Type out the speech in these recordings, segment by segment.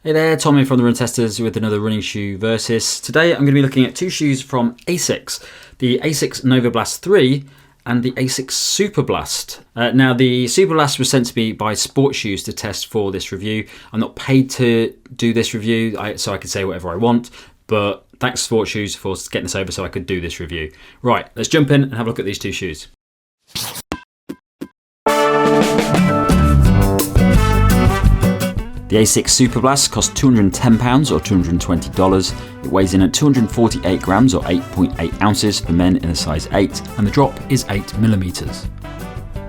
Hey there, Tommy from the Run Testers with another running shoe versus. Today I'm going to be looking at two shoes from Asics, the Asics Novablast 3 and the Asics Superblast. Now the Superblast was sent to me by Sport Shoes to test for this review. I'm not paid to do this review, so I can say whatever I want, but thanks Sport Shoes for getting this over so I could do this review. Right, let's jump in and have a look at these two shoes. The Asics Superblast costs £210 or $220. It weighs in at 248 grams or 8.8 ounces for men in a size 8, and the drop is 8mm.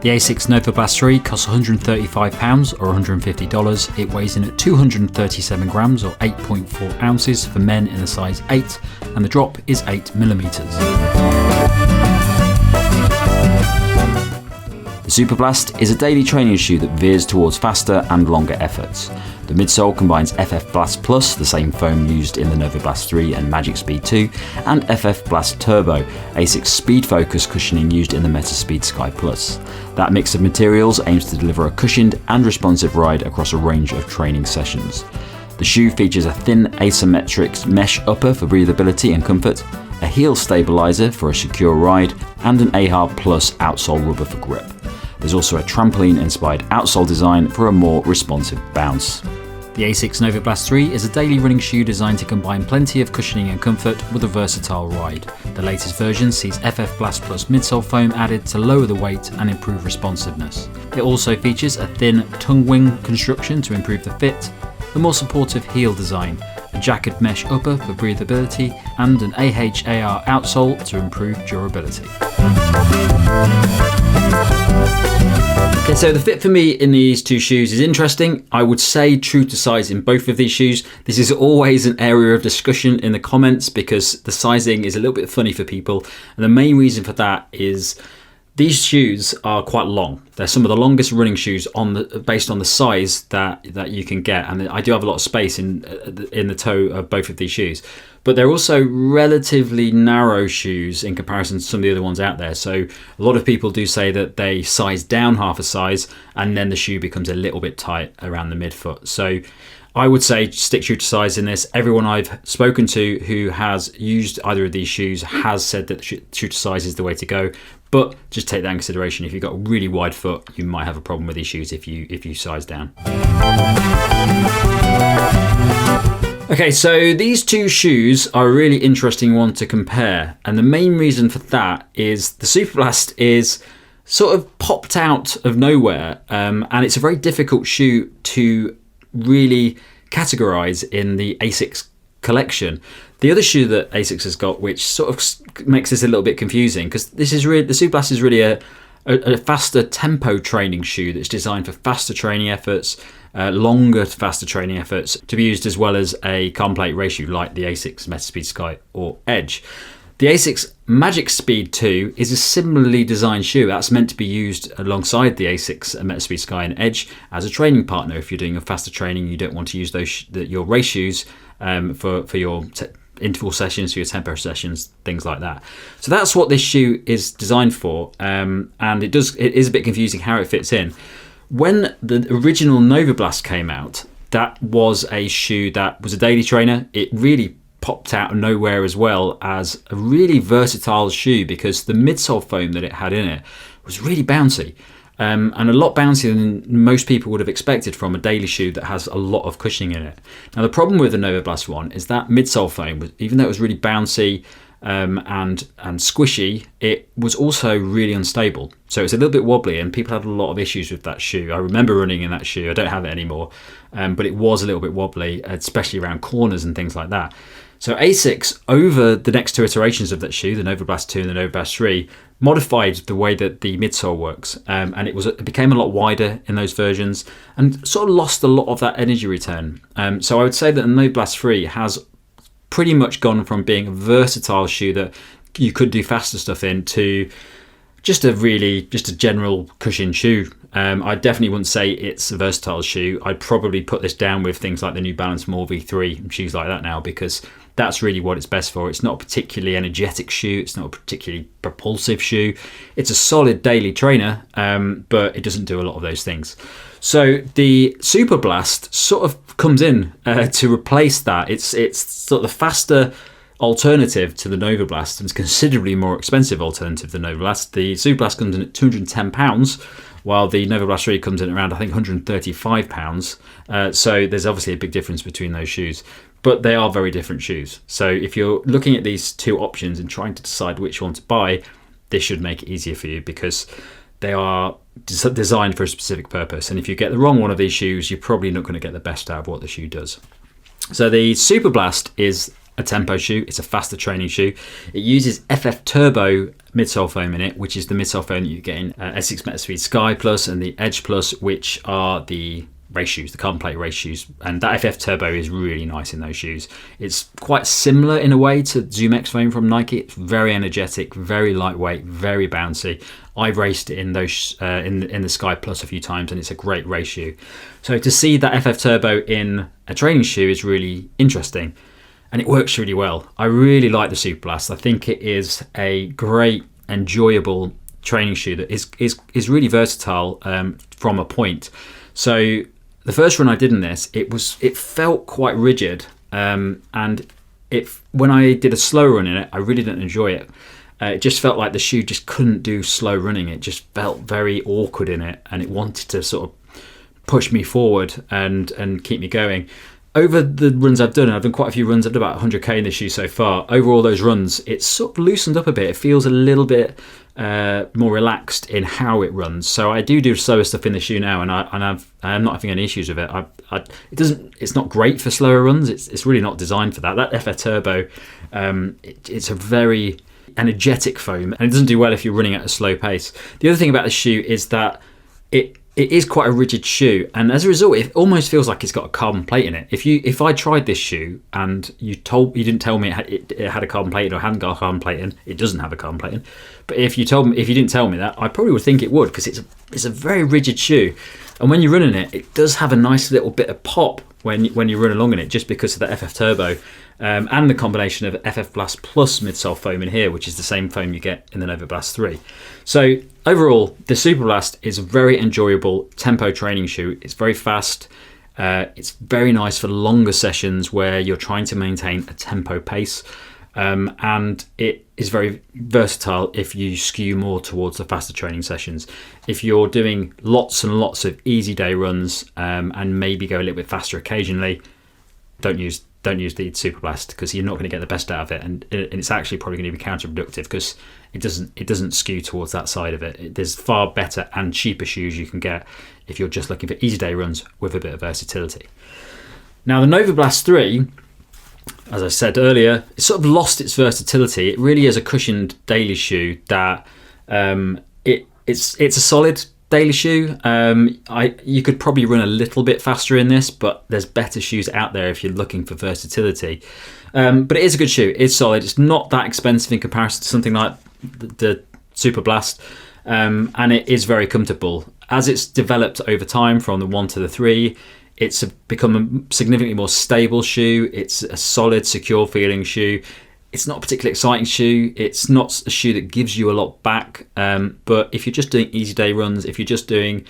The Asics Novablast 3 costs £135 or $150. It weighs in at 237 grams or 8.4 ounces for men in a size 8, and the drop is 8mm. The Superblast is a daily training shoe that veers towards faster and longer efforts. The midsole combines FF Blast Plus, the same foam used in the Novablast 3 and Metaspeed 2, and FF Blast Turbo, Asics speed focus cushioning used in the Metaspeed Sky Plus. That mix of materials aims to deliver a cushioned and responsive ride across a range of training sessions. The shoe features a thin asymmetric mesh upper for breathability and comfort, a heel stabilizer for a secure ride, and an AHAR Plus outsole rubber for grip. There's also a trampoline-inspired outsole design for a more responsive bounce. The Asics Novablast 3 is a daily running shoe designed to combine plenty of cushioning and comfort with a versatile ride. The latest version sees FF Blast Plus midsole foam added to lower the weight and improve responsiveness. It also features a thin tongue wing construction to improve the fit, a more supportive heel design, a Jacquard mesh upper for breathability, and an AHAR outsole to improve durability. Okay, so the fit for me in these two shoes is interesting. I would say true to size in both of these shoes. This is always an area of discussion in the comments because the sizing is a little bit funny for people. And the main reason for that is these shoes are quite long. They're some of the longest running shoes based on the size that you can get. And I do have a lot of space in the toe of both of these shoes. But they're also relatively narrow shoes in comparison to some of the other ones out there. So a lot of people do say that they size down half a size and then the shoe becomes a little bit tight around the midfoot. So I would say stick true to size in this. Everyone I've spoken to who has used either of these shoes has said that true to size is the way to go. But just take that in consideration. If you've got a really wide foot, you might have a problem with these shoes if you size down. Okay, so these two shoes are a really interesting one to compare. And the main reason for that is the Superblast is sort of popped out of nowhere. And it's a very difficult shoe to really categorize in the Asics collection. The other shoe that Asics has got, which sort of makes this a little bit confusing, because the Superblast is really a faster tempo training shoe that's designed for faster training efforts, longer faster training efforts, to be used as well as a carbon plate race shoe like the Asics Metaspeed Sky or Edge. The Asics Metaspeed 2 is a similarly designed shoe that's meant to be used alongside the Asics Metaspeed Sky and Edge as a training partner. If you're doing a faster training, you don't want to use your race shoes for your interval sessions, for your tempo sessions, things like that. So that's what this shoe is designed for, and it is a bit confusing how it fits in. When the original Novablast came out, that was a shoe that was a daily trainer. It really popped out of nowhere as well as a really versatile shoe because the midsole foam that it had in it was really bouncy. And a lot bouncier than most people would have expected from a daily shoe that has a lot of cushioning in it. Now the problem with the Novablast one is that midsole foam, even though it was really bouncy and squishy, it was also really unstable. So it's a little bit wobbly and people had a lot of issues with that shoe. I remember running in that shoe. I don't have it anymore, but it was a little bit wobbly, especially around corners and things like that. So Asics, over the next two iterations of that shoe, the Novablast 2 and the Novablast 3, modified the way that the midsole works, and it became a lot wider in those versions and sort of lost a lot of that energy return. So I would say that the Novablast 3 has pretty much gone from being a versatile shoe that you could do faster stuff in to just a general cushion shoe. I definitely wouldn't say it's a versatile shoe. I'd probably put this down with things like the New Balance More V3 and shoes like that now, because that's really what it's best for. It's not a particularly energetic shoe. It's not a particularly propulsive shoe. It's a solid daily trainer, but it doesn't do a lot of those things. So the Superblast sort of comes in to replace that. It's sort of the faster alternative to the Novablast, and it's considerably more expensive alternative than Novablast. The Superblast comes in at £210, while the Novablast 3 comes in at around, I think, £135. So there's obviously a big difference between those shoes, but they are very different shoes. So if you're looking at these two options and trying to decide which one to buy, this should make it easier for you, because they are designed for a specific purpose. And if you get the wrong one of these shoes, you're probably not going to get the best out of what the shoe does. So the Superblast is a tempo shoe. It's a faster training shoe. It uses FF Turbo midsole foam in it, which is the midsole foam that you get in Asics Metaspeed Sky Plus and the Edge Plus, which are the race shoes, the carbon plate race shoes. And that FF Turbo is really nice in those shoes. It's quite similar in a way to Zoom X foam from Nike. It's very energetic, very lightweight, very bouncy. I've raced it in those in the Sky Plus a few times, and it's a great race shoe. So to see that FF Turbo in a training shoe is really interesting. And it works really well. I really like the Superblast. I think it is a great, enjoyable training shoe that is really versatile from a point. So the first run I did in this, it felt quite rigid, and when I did a slow run in it, I really didn't enjoy it. It just felt like the shoe just couldn't do slow running. It just felt very awkward in it, and it wanted to sort of push me forward and keep me going. Over the runs I've done, and I've done quite a few runs, I've done about 100k in this shoe so far. Over all those runs, it's sort of loosened up a bit. It feels a little bit more relaxed in how it runs. So I do slower stuff in the shoe now, and I'm not having any issues with it. It's not great for slower runs. It's really not designed for that. That FF Turbo, it's a very energetic foam, and it doesn't do well if you're running at a slow pace. The other thing about the shoe is that it is quite a rigid shoe, and as a result, it almost feels like it's got a carbon plate in it. If I tried this shoe and you didn't tell me it had a carbon plate in or hadn't got a carbon plate in, it doesn't have a carbon plate in. But if you didn't tell me that, I probably would think it would, because it's a very rigid shoe, and when you're running it, it does have a nice little bit of pop when you run along in it, just because of the FF Turbo and the combination of FF Blast plus midsole foam in here, which is the same foam you get in the Novablast 3. So overall, the Superblast is a very enjoyable tempo training shoe. It's very fast. It's very nice for longer sessions where you're trying to maintain a tempo pace. And it is very versatile if you skew more towards the faster training sessions. If you're doing lots and lots of easy day runs and maybe go a little bit faster occasionally, don't use the Superblast, because you're not going to get the best out of it, and it's actually probably going to be counterproductive, because it doesn't skew towards that side of it. There's far better and cheaper shoes you can get if you're just looking for easy day runs with a bit of versatility. Now the Novablast 3, as I said earlier, it sort of lost its versatility. It really is a cushioned daily shoe that it's a solid daily shoe. You could probably run a little bit faster in this, but there's better shoes out there if you're looking for versatility. But it is a good shoe. It's solid. It's not that expensive in comparison to something like the Superblast, and it is very comfortable. As it's developed over time from the 1 to the 3, it's become a significantly more stable shoe. It's a solid, secure feeling shoe. It's not a particularly exciting shoe. It's not a shoe that gives you a lot back. But if you're just doing easy day runs, if you're just doing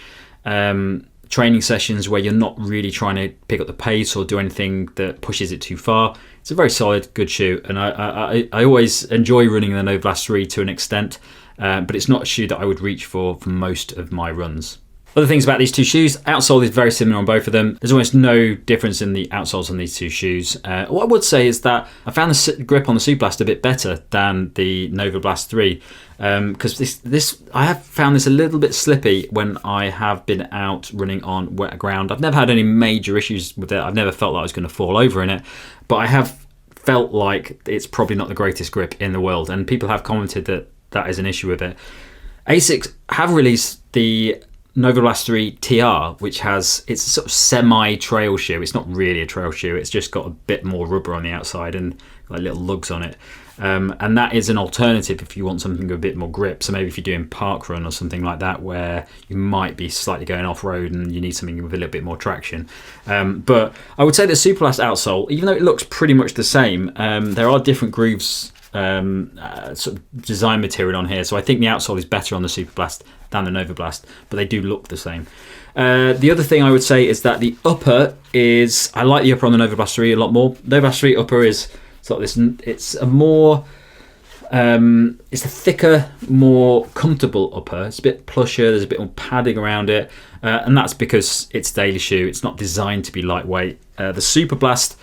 training sessions where you're not really trying to pick up the pace or do anything that pushes it too far, it's a very solid, good shoe. And I always enjoy running the Novablast 3 to an extent, but it's not a shoe that I would reach for most of my runs. Other things about these two shoes, outsole is very similar on both of them. There's almost no difference in the outsoles on these two shoes. What I would say is that I found the grip on the Superblast a bit better than the Novablast 3, because I have found this a little bit slippy when I have been out running on wet ground. I've never had any major issues with it. I've never felt like I was going to fall over in it, but I have felt like it's probably not the greatest grip in the world, and people have commented that is an issue with it. Asics have released the Novablast 3 TR, which it's a sort of semi-trail shoe. It's not really a trail shoe. It's just got a bit more rubber on the outside and like little lugs on it. And that is an alternative if you want something with a bit more grip. So maybe if you're doing park run or something like that, where you might be slightly going off road and you need something with a little bit more traction. But I would say the Superblast outsole, even though it looks pretty much the same, there are different grooves, sort of design material on here. So I think the outsole is better on the Superblast than the Novablast, but they do look the same. The other thing I would say is that the upper I like the upper on the Novablast 3 a lot more. Novablast 3 upper is sort of this, it's a thicker, more comfortable upper. It's a bit plusher, there's a bit more padding around it, and that's because it's a daily shoe. It's not designed to be lightweight. The Superblast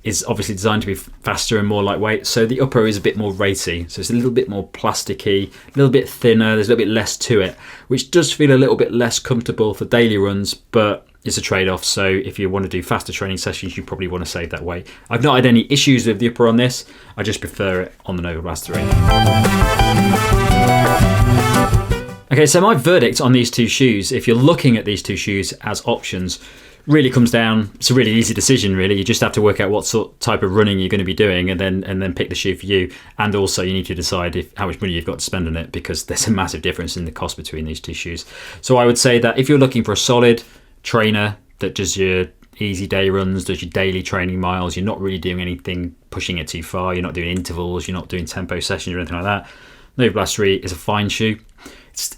is obviously designed to be faster and more lightweight, so the upper is a bit more racy, so it's a little bit more plasticky, a little bit thinner, there's a little bit less to it, which does feel a little bit less comfortable for daily runs, but it's a trade-off. So if you want to do faster training sessions, you probably want to save that weight. I've not had any issues with the upper on this, I just prefer it on the Novablast 3. Okay, so my verdict on these two shoes, if you're looking at these two shoes as options, really comes down, it's a really easy decision really. You just have to work out what type of running you're going to be doing and then pick the shoe for you. And also you need to decide how much money you've got to spend on it, because there's a massive difference in the cost between these two shoes. So I would say that if you're looking for a solid trainer that does your easy day runs, does your daily training miles, you're not really doing anything pushing it too far, you're not doing intervals, you're not doing tempo sessions or anything like that, Novablast 3 is a fine shoe.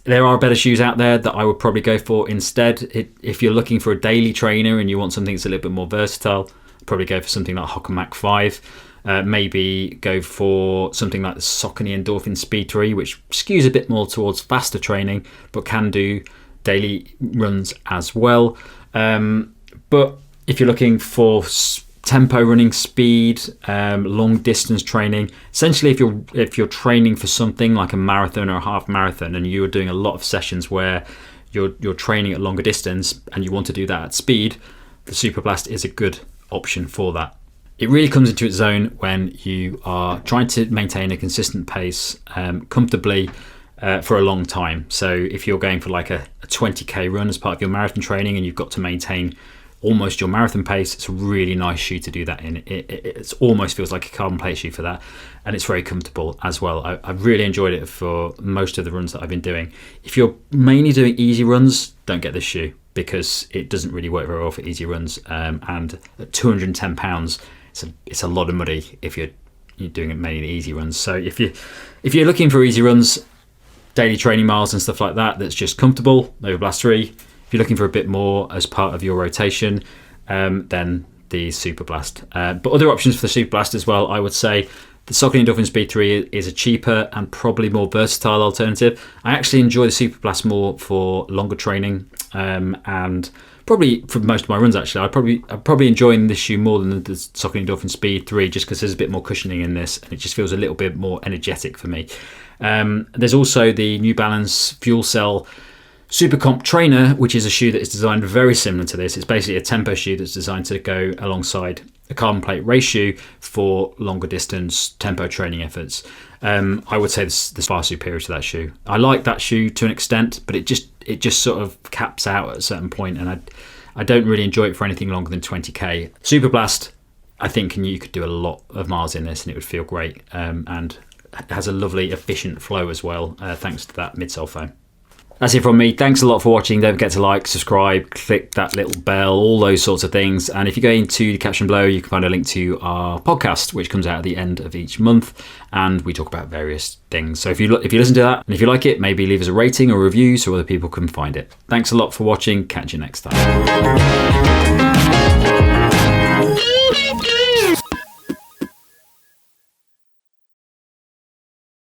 There are better shoes out there that I would probably go for instead. If you're looking for a daily trainer and you want something that's a little bit more versatile, probably go for something like Hoka Mach 5. Maybe go for something like the Saucony Endorphin Speed 3, which skews a bit more towards faster training, but can do daily runs as well. But if you're looking for tempo running, speed, long distance training, essentially if you're training for something like a marathon or a half marathon and you're doing a lot of sessions where you're training at longer distance and you want to do that at speed, the Superblast is a good option for that. It really comes into its own when you are trying to maintain a consistent pace comfortably for a long time. So if you're going for like a 20k run as part of your marathon training and you've got to maintain almost your marathon pace, it's a really nice shoe to do that in. It almost feels like a carbon plate shoe for that, and it's very comfortable as well. I've really enjoyed it for most of the runs that I've been doing. If you're mainly doing easy runs, don't get this shoe because it doesn't really work very well for easy runs, and at £210 it's a lot of money if you're doing it mainly the easy runs. So if you're looking for easy runs, daily training miles and stuff like that, that's just comfortable, Novablast 3. If you're looking for a bit more as part of your rotation, then the Superblast. But other options for the Superblast as well, I would say the Saucony Endorphin Speed 3 is a cheaper and probably more versatile alternative. I actually enjoy the Superblast more for longer training, and probably for most of my runs actually. I'm probably enjoying this shoe more than the Saucony Endorphin Speed 3 just because there's a bit more cushioning in this and it just feels a little bit more energetic for me. There's also the New Balance Fuel Cell Supercomp Trainer, which is a shoe that is designed very similar to this. It's basically a tempo shoe that's designed to go alongside a carbon plate race shoe for longer distance tempo training efforts. I would say this is far superior to that shoe. I like that shoe to an extent, but it just sort of caps out at a certain point, and I don't really enjoy it for anything longer than 20k. Superblast, I think you could do a lot of miles in this and it would feel great, and it has a lovely efficient flow as well, thanks to that midsole foam. That's it from me. Thanks a lot for watching. Don't forget to like, subscribe, click that little bell, all those sorts of things. And if you go into the caption below, you can find a link to our podcast, which comes out at the end of each month. And we talk about various things. So if you listen to that and if you like it, maybe leave us a rating or review so other people can find it. Thanks a lot for watching. Catch you next time.